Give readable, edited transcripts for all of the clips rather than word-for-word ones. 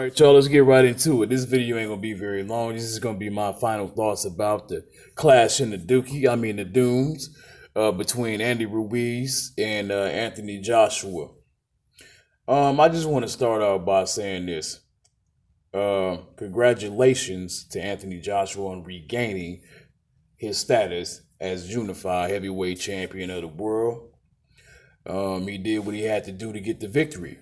right, y'all, let's get right into it. This video ain't gonna be very long. This is gonna be my final thoughts about the clash in the the Dooms, between Andy Ruiz and Anthony Joshua. I just want to start out by saying this. Congratulations to Anthony Joshua on regaining his status as unified heavyweight champion of the world. He did what he had to do to get the victory.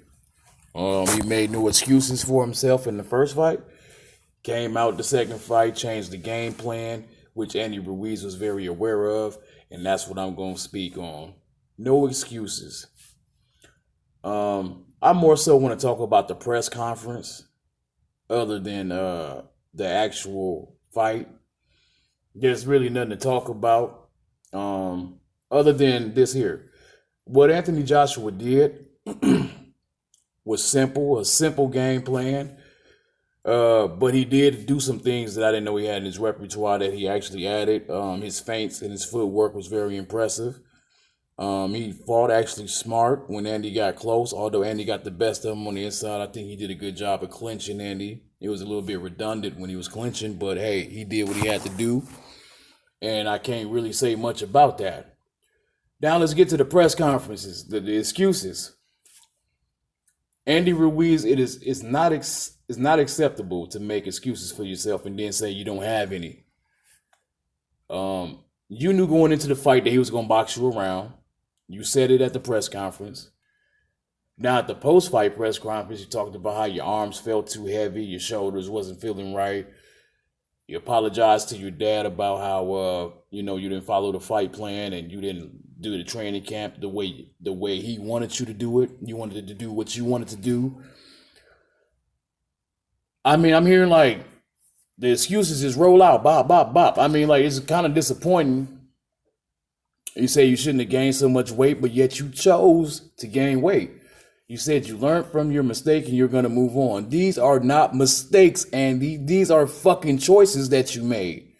He made no excuses for himself in the first fight. Came out the second fight, changed the game plan, which Andy Ruiz was very aware of, and that's what I'm going to speak on. No excuses. I more so want to talk about the press conference other than the actual fight. There's really nothing to talk about other than this here. What Anthony Joshua did was a simple game plan. But he did do some things that I didn't know he had in his repertoire that he actually added. His feints and his footwork was very impressive. He fought actually smart when Andy got close, although Andy got the best of him on the inside. I think he did a good job of clinching Andy. It was a little bit redundant when he was clinching, but hey, he did what he had to do. And I can't really say much about that. Now let's get to the press conferences, the excuses. Andy Ruiz, it's not acceptable to make excuses for yourself and then say you don't have any. You knew going into the fight that he was going to box you around. You said it at the press conference. Now at the post-fight press conference, you talked about how your arms felt too heavy, your shoulders wasn't feeling right. You apologized to your dad about how you didn't follow the fight plan and you didn't do the training camp the way he wanted you to do it. You wanted to do what you wanted to do. I mean, I'm hearing like the excuses just roll out, bop, bop, bop. I mean, like, it's kind of disappointing. You say you shouldn't have gained so much weight, but yet you chose to gain weight. You said you learned from your mistake and you're going to move on. These are not mistakes, Andy. These are fucking choices that you made.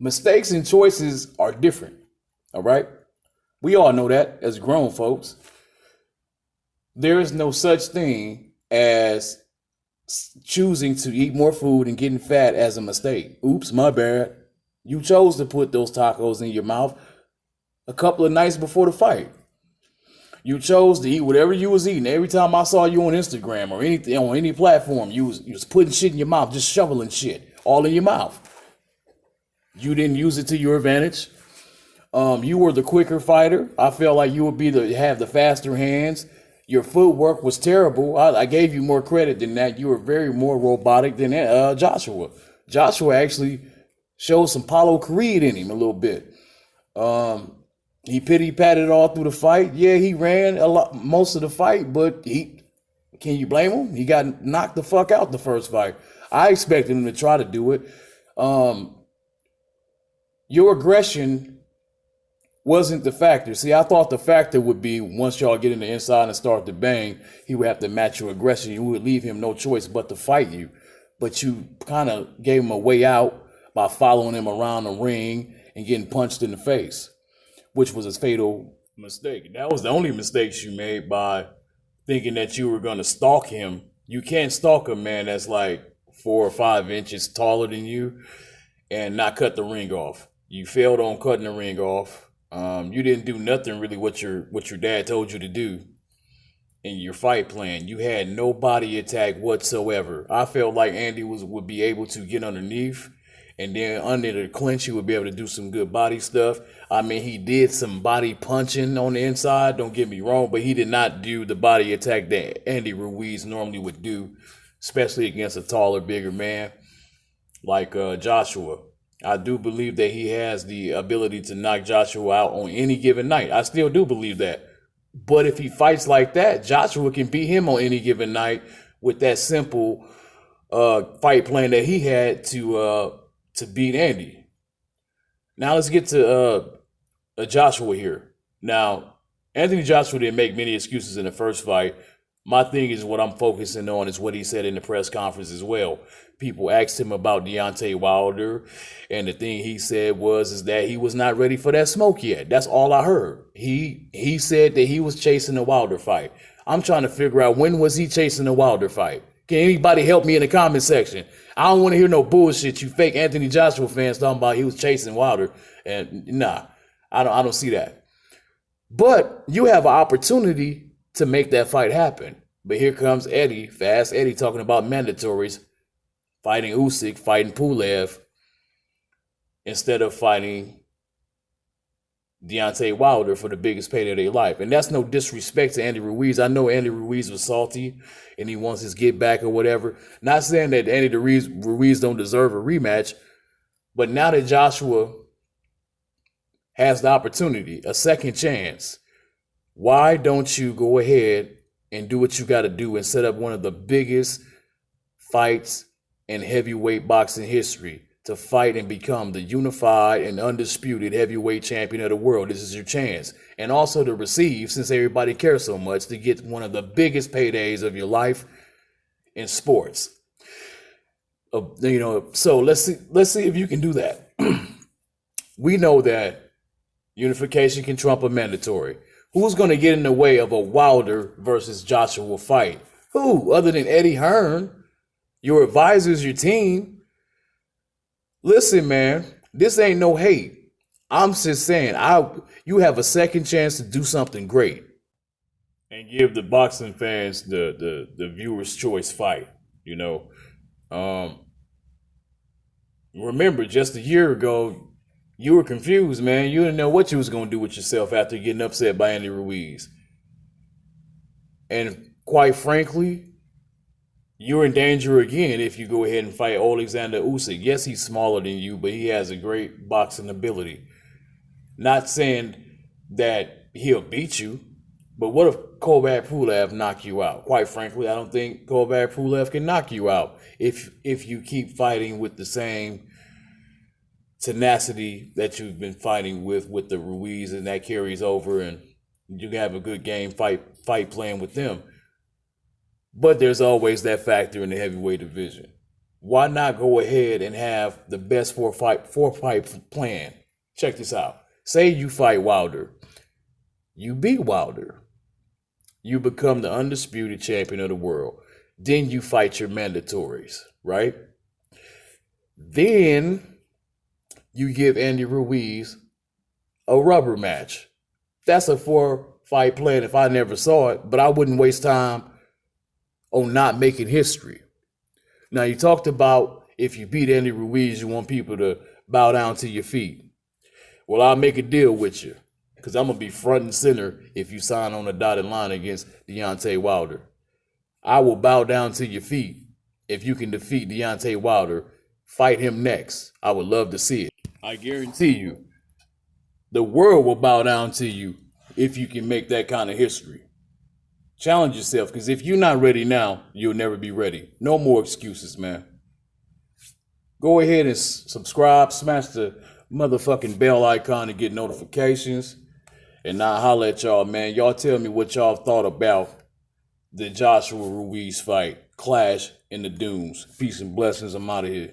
Mistakes and choices are different. All right? We all know that as grown folks. There is no such thing as choosing to eat more food and getting fat as a mistake. Oops, my bad. You chose to put those tacos in your mouth a couple of nights before the fight. You chose to eat whatever you was eating. Every time I saw you on Instagram or anything on any platform, you was putting shit in your mouth, just shoveling shit all in your mouth. You didn't use it to your advantage. You were the quicker fighter. I felt like you would have the faster hands. Your footwork was terrible. I gave you more credit than that. You were very more robotic than Joshua. Joshua actually showed some Paulo Creed in him a little bit. He pity-patted all through the fight. Yeah, he ran most of the fight, but can you blame him? He got knocked the fuck out the first fight. I expected him to try to do it. Your aggression wasn't the factor. See, I thought the factor would be once y'all get in the inside and start to bang, he would have to match your aggression. You would leave him no choice but to fight you. But you kind of gave him a way out by following him around the ring and getting punched in the face, which was a fatal mistake. That was the only mistakes you made by thinking that you were going to stalk him. You can't stalk a man that's like 4 or 5 inches taller than you and not cut the ring off. You failed on cutting the ring off. You didn't do nothing really what your dad told you to do in your fight plan. You had no body attack whatsoever. I felt like Andy would be able to get underneath, and then under the clinch, he would be able to do some good body stuff. I mean, he did some body punching on the inside, don't get me wrong, but he did not do the body attack that Andy Ruiz normally would do, especially against a taller, bigger man like Joshua. I do believe that he has the ability to knock Joshua out on any given night. I still do believe that. But if he fights like that, Joshua can beat him on any given night with that simple fight plan that he had to beat Andy. Now let's get to Joshua here. Now, Anthony Joshua didn't make many excuses in the first fight. My thing is what I'm focusing on is what he said in the press conference as well. People asked him about Deontay Wilder, and the thing he said is that he was not ready for that smoke yet. That's all I heard. He said that he was chasing a Wilder fight. I'm trying to figure out, when was he chasing a Wilder fight? Can anybody help me in the comment section? I don't want to hear no bullshit. You fake Anthony Joshua fans talking about he was chasing Wilder, and nah, I don't see that. But you have an opportunity to make that fight happen. But here comes Eddie, Fast Eddie, talking about mandatories, fighting Usyk, fighting Pulev, instead of fighting Deontay Wilder for the biggest payday of their life. And that's no disrespect to Andy Ruiz. I know Andy Ruiz was salty and he wants his get back or whatever. Not saying that Andy Ruiz don't deserve a rematch, but now that Joshua has the opportunity, a second chance, why don't you go ahead and do what you got to do and set up one of the biggest fights in heavyweight boxing history to fight and become the unified and undisputed heavyweight champion of the world? This is your chance. And also to receive, since everybody cares so much, to get one of the biggest paydays of your life in sports. So let's see if you can do that. We know that unification can trump a mandatory. Who's going to get in the way of a Wilder versus Joshua fight? Who, other than Eddie Hearn, your advisors, your team? Listen, man, this ain't no hate. I'm just saying, you have a second chance to do something great and give the boxing fans the viewer's choice fight. Remember, just a year ago, you were confused, man. You didn't know what you was going to do with yourself after getting upset by Andy Ruiz. And quite frankly, you're in danger again if you go ahead and fight Alexander Usyk. Yes, he's smaller than you, but he has a great boxing ability. Not saying that he'll beat you, but what if Kovach Pulev knock you out? Quite frankly, I don't think Kovach Pulev can knock you out if you keep fighting with the same tenacity that you've been fighting with the Ruiz, and that carries over, and you can have a good game fight playing with them. But there's always that factor in the heavyweight division. Why not go ahead and have the best four fight plan? Check this out. Say you fight Wilder. You beat Wilder. You become the undisputed champion of the world. Then you fight your mandatories, right? Then you give Andy Ruiz a rubber match. That's a 4-fight plan if I never saw it, but I wouldn't waste time on not making history. Now, you talked about if you beat Andy Ruiz, you want people to bow down to your feet. Well, I'll make a deal with you, because I'm going to be front and center if you sign on a dotted line against Deontay Wilder. I will bow down to your feet if you can defeat Deontay Wilder. Fight him next. I would love to see it. I guarantee you, the world will bow down to you if you can make that kind of history. Challenge yourself, because if you're not ready now, you'll never be ready. No more excuses, man. Go ahead and subscribe, smash the motherfucking bell icon to get notifications. And I'll holler at y'all, man. Y'all tell me what y'all thought about the Joshua Ruiz fight, clash in the dunes. Peace and blessings. I'm out of here.